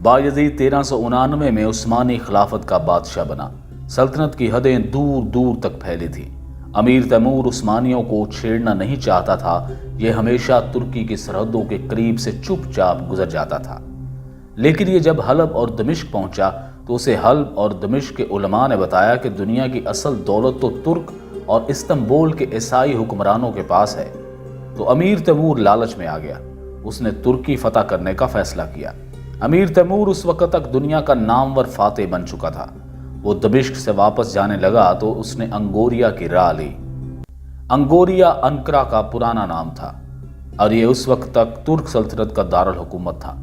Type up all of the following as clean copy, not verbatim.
بایزید 1399 میں عثمانی خلافت کا بادشاہ بنا۔ سلطنت کی حدیں دور دور تک پھیلی تھی۔ امیر تیمور عثمانیوں کو چھیڑنا نہیں چاہتا تھا، یہ ہمیشہ ترکی کی سرحدوں کے قریب سے چپ چاپ گزر جاتا تھا۔ لیکن یہ جب حلب اور دمشق پہنچا تو اسے حلب اور دمشق کے علماء نے بتایا کہ دنیا کی اصل دولت تو ترک اور استنبول کے عیسائی حکمرانوں کے پاس ہے۔ تو امیر تیمور لالچ میں آ گیا۔ اس نے ترکی فتح کرنے کا فیصلہ کیا۔ امیر تیمور اس وقت تک دنیا کا نامور فاتح بن چکا تھا۔ وہ دمشق سے واپس جانے لگا تو اس نے انگوریا کی راہ لی۔ انگوریا انقرہ کا پرانا نام تھا اور یہ اس وقت تک ترک سلطنت کا دارالحکومت تھا۔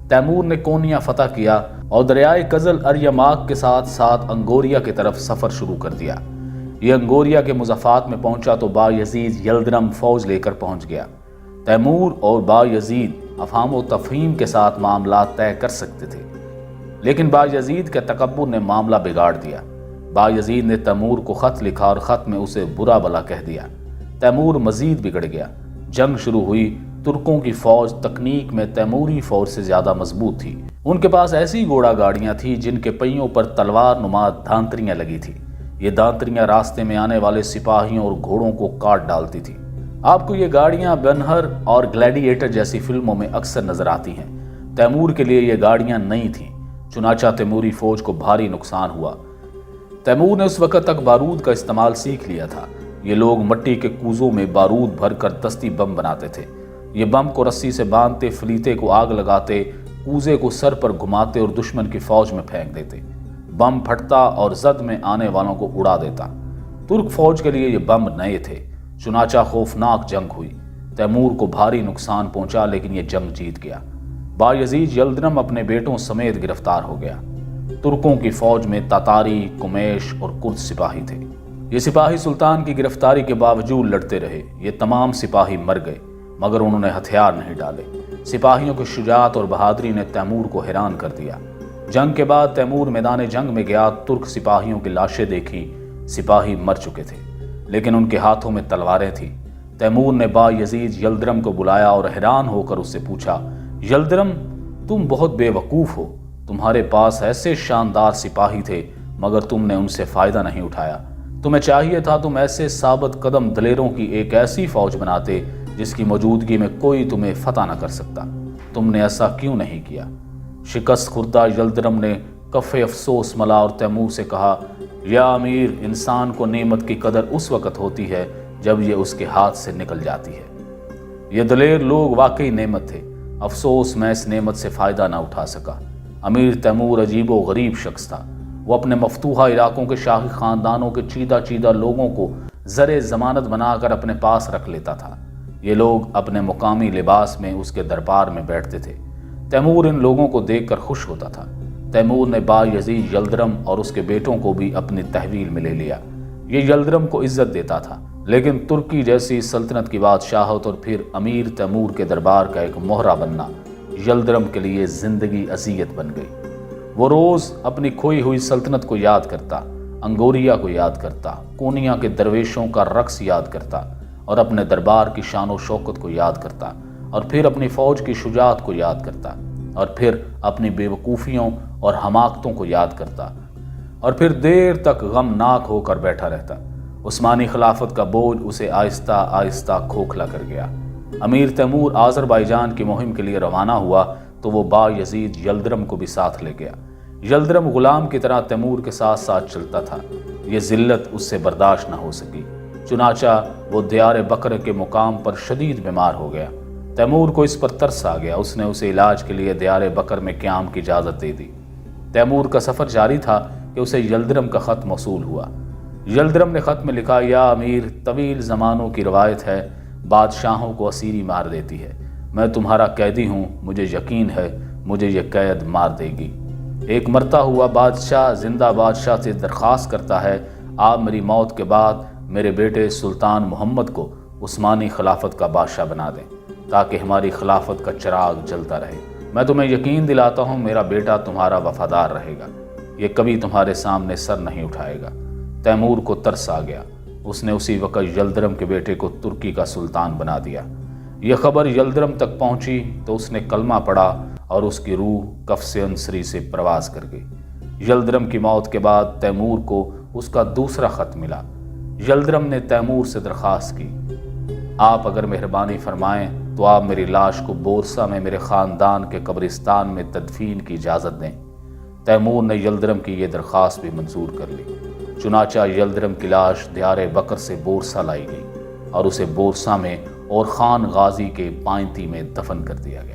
تیمور نے کونیا فتح کیا اور دریائے قزل اریماغ کے ساتھ ساتھ انگوریا کی طرف سفر شروع کر دیا۔ یہ انگوریا کے مضافات میں پہنچا تو بایزید یلدرم فوج لے کر پہنچ گیا۔ تیمور اور بایزید افہام و تفہیم کے ساتھ معاملات طے کر سکتے تھے، لیکن بایزید کے تکبر نے معاملہ بگاڑ دیا۔ بایزید نے تیمور کو خط لکھا اور خط میں اسے برا بھلا کہہ دیا۔ تیمور مزید بگڑ گیا۔ جنگ شروع ہوئی۔ ترکوں کی فوج تکنیک میں تیموری فوج سے زیادہ مضبوط تھی۔ ان کے پاس ایسی گھوڑا گاڑیاں تھیں جن کے پہیوں پر تلوار نما دھانتریاں لگی تھیں۔ یہ دھانتریاں راستے میں آنے والے سپاہیوں اور گھوڑوں کو کاٹ ڈالتی تھیں۔ آپ کو یہ گاڑیاں بنہر اور گلیڈیٹر جیسی فلموں میں اکثر نظر آتی ہیں۔ تیمور کے لیے یہ گاڑیاں نئی تھیں، چنانچہ تیموری فوج کو بھاری نقصان ہوا۔ تیمور نے اس وقت تک بارود کا استعمال سیکھ لیا تھا۔ یہ لوگ مٹی کے کوزوں میں بارود بھر کر دستی بم بناتے تھے۔ یہ بم کو رسی سے باندھتے، فلیتے کو آگ لگاتے، کوزے کو سر پر گھماتے اور دشمن کی فوج میں پھینک دیتے۔ بم پھٹتا اور زد میں آنے والوں کو اڑا دیتا۔ ترک فوج کے لیے یہ بم نئے تھے، چنانچہ خوفناک جنگ ہوئی۔ تیمور کو بھاری نقصان پہنچا لیکن یہ جنگ جیت گیا۔ بایزید یلدرم اپنے بیٹوں سمیت گرفتار ہو گیا۔ ترکوں کی فوج میں تاتاری، کمیش اور کرد سپاہی تھے۔ یہ سپاہی سلطان کی گرفتاری کے باوجود لڑتے رہے۔ یہ تمام سپاہی مر گئے مگر انہوں نے ہتھیار نہیں ڈالے۔ سپاہیوں کی شجاعت اور بہادری نے تیمور کو حیران کر دیا۔ جنگ کے بعد تیمور میدان جنگ میں گیا۔ ترک سپاہیوں کی لاشیں دیکھی۔ سپاہی مر چکے تھے لیکن ان کے ہاتھوں میں تلواریں تھیں۔ تیمور نے بایزید یلدرم کو بلایا اور حیران ہو کر اس سے پوچھا، یلدرم تم بہت بے وقوف ہو۔ تمہارے پاس ایسے شاندار سپاہی تھے مگر تم نے ان سے فائدہ نہیں اٹھایا۔ تمہیں چاہیے تھا تم ایسے ثابت قدم دلیروں کی ایک ایسی فوج بناتے جس کی موجودگی میں کوئی تمہیں فتح نہ کر سکتا۔ تم نے ایسا کیوں نہیں کیا؟ شکست خوردہ یلدرم نے کف افسوس ملا اور تیمور سے کہا، یا امیر، انسان کو نعمت کی قدر اس وقت ہوتی ہے جب یہ اس کے ہاتھ سے نکل جاتی ہے۔ یہ دلیر لوگ واقعی نعمت تھے، افسوس میں اس نعمت سے فائدہ نہ اٹھا سکا۔ امیر تیمور عجیب و غریب شخص تھا۔ وہ اپنے مفتوحہ علاقوں کے شاہی خاندانوں کے چیدہ لوگوں کو زر ضمانت بنا کر اپنے پاس رکھ لیتا تھا۔ یہ لوگ اپنے مقامی لباس میں اس کے دربار میں بیٹھتے تھے۔ تیمور ان لوگوں کو دیکھ کر خوش ہوتا تھا۔ تیمور نے بایزید یلدرم اور اس کے بیٹوں کو بھی اپنی تحویل میں لے لیا۔ یہ یلدرم کو عزت دیتا تھا لیکن ترکی جیسی سلطنت کی بادشاہت اور پھر امیر تیمور کے دربار کا ایک مہرہ بننا یلدرم کے لیے زندگی اذیت بن گئی۔ وہ روز اپنی کھوئی ہوئی سلطنت کو یاد کرتا، انگوریا کو یاد کرتا، کونیا کے درویشوں کا رقص یاد کرتا اور اپنے دربار کی شان و شوکت کو یاد کرتا اور پھر اپنی فوج کی شجاعت کو یاد کرتا اور پھر اپنی بے وقوفیوں اور حماقتوں کو یاد کرتا اور پھر دیر تک غمناک ہو کر بیٹھا رہتا۔ عثمانی خلافت کا بوجھ اسے آہستہ آہستہ کھوکھلا کر گیا۔ امیر تیمور آذربائیجان کی مہم کے لیے روانہ ہوا تو وہ بایزید یلدرم کو بھی ساتھ لے گیا۔ یلدرم غلام کی طرح تیمور کے ساتھ ساتھ چلتا تھا۔ یہ ذلت اس سے برداشت نہ ہو سکی، چنانچہ وہ دیار بکر کے مقام پر شدید بیمار ہو گیا۔ تیمور کو اس پر ترس آ گیا۔ اس نے اسے علاج کے لیے دیار بکر میں قیام کی اجازت دے دی۔ تیمور کا سفر جاری تھا کہ اسے یلدرم کا خط موصول ہوا۔ یلدرم نے خط میں لکھا، یا امیر، طویل زمانوں کی روایت ہے بادشاہوں کو اسیری مار دیتی ہے۔ میں تمہارا قیدی ہوں، مجھے یقین ہے مجھے یہ قید مار دے گی۔ ایک مرتا ہوا بادشاہ زندہ بادشاہ سے درخواست کرتا ہے، آپ میری موت کے بعد میرے بیٹے سلطان محمد کو عثمانی خلافت کا بادشاہ بنا دیں تاکہ ہماری خلافت کا چراغ جلتا رہے۔ میں تمہیں یقین دلاتا ہوں میرا بیٹا تمہارا وفادار رہے گا، یہ کبھی تمہارے سامنے سر نہیں اٹھائے گا۔ تیمور کو ترس آ گیا۔ اس نے اسی وقت یلدرم کے بیٹے کو ترکی کا سلطان بنا دیا۔ یہ خبر یلدرم تک پہنچی تو اس نے کلمہ پڑھا اور اس کی روح کفس انصری سے پرواز کر گئی۔ یلدرم کی موت کے بعد تیمور کو اس کا دوسرا خط ملا۔ یلدرم نے تیمور سے درخواست کی، آپ اگر مہربانی فرمائیں تو آپ میری لاش کو بورسا میں میرے خاندان کے قبرستان میں تدفین کی اجازت دیں۔ تیمور نے یلدرم کی یہ درخواست بھی منظور کر لی۔ چنانچہ یلدرم کی لاش دیار بکر سے بورسا لائی گئی اور اسے بورسا میں اور خان غازی کے پائنتی میں دفن کر دیا گیا۔